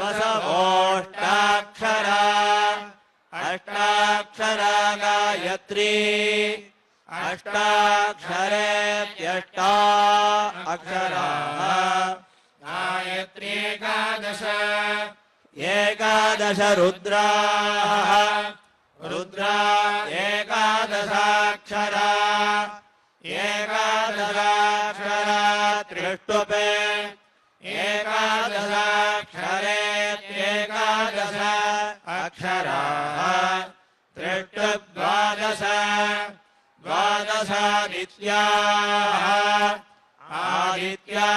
वसवोष्टाक्षरा अष्टाक्षरा गायत्री अष्टाक्षरेत्यष्टा अक्षराः गायत्री एकादश एकादश रुद्राः रुद्रा एकादशाक्षरा एकादशाक्षरा त्रिष्टुपे एकादशाक्षरेत्येकादश अक्षराः त्रिष्टुद्वादश द्वादशादित्याः आदित्या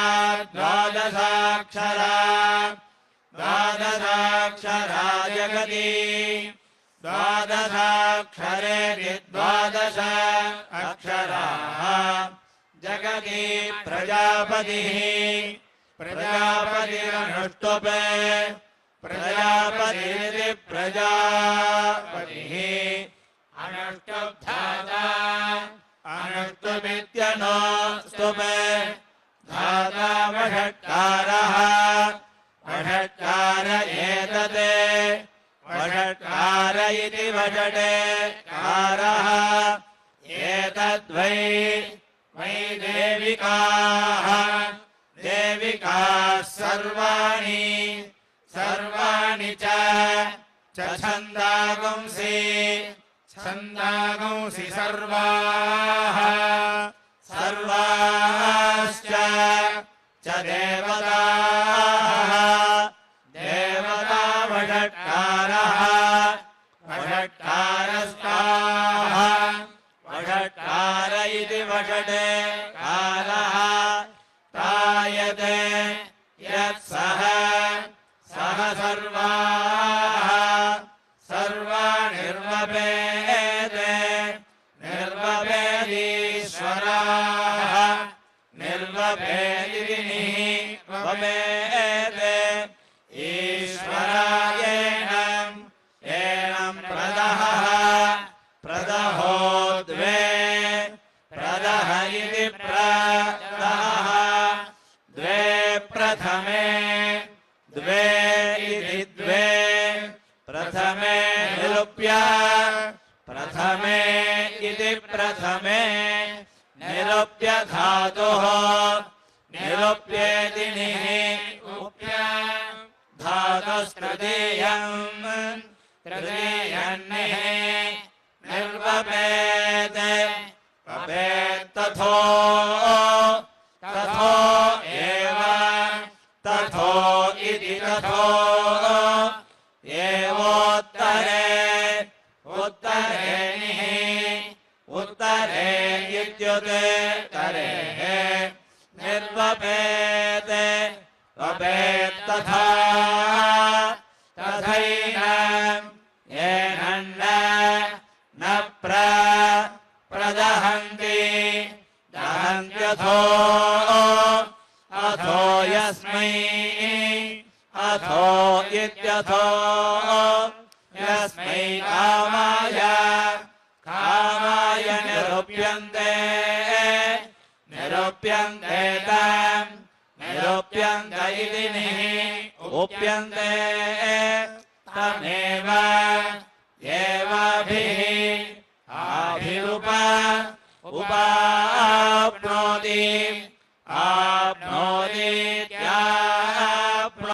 द्वादशाक्षरा द्वादशाक्षरा जगति द्वादशाक्षरे द्वादश अक्षराः जगति प्रजापतिः प्रजापतिरनुष्टुपे प्रजापतिरिति प्रजापतिः अनुष्टुप्धाता अनुष्टुमित्यनुष्टुपे धाता वषट्कारः वषट्कार एतते वषट्कार इति वषटे कारः एतद्वै वै देविकाः देविकाः सर्वाणि सर्वाणि च छन्दागुंसि छन्दागुंसि सर्वाः सर्वाश्च च देवताः देवता वषट्कारः वषट्कारस्ताः वषट्कार इति वषटे कारः तायते यत्सः सः सर्वाः सर्वाणिर्वपेते निर्वपेदीश्वराः निर्वपेदिनिः वपेते ईश्वरायेणम् एनम् प्रदहः प्रदहो द्वे प्रदह इति प्रदहः द्वे प्रथमे द्वे इति द्वे प्रथमे निरूप्य प्रथमे इति प्रथमे निरूप्य धातुः निरूप्येति निरूप्य धातुस्तृतीयम् तृतीयन्निः निर्वपेत् वपेत्तथो तथो एव तथो इति तथो एवोत्तरे उत्तरेणिः उत्तरे इत्युत्तरेः निर्वपेत् वपेत्तथा तथैनम् येनन्न न प्रदहन्ति दहन्त्यथो अथो यस्मै अथो इत्यथो यस्मै कामाय कामाय निरूप्यन्ते निरूप्यन्ते तम् निरूप्यन्त इति निः उप्यन्ते तमेव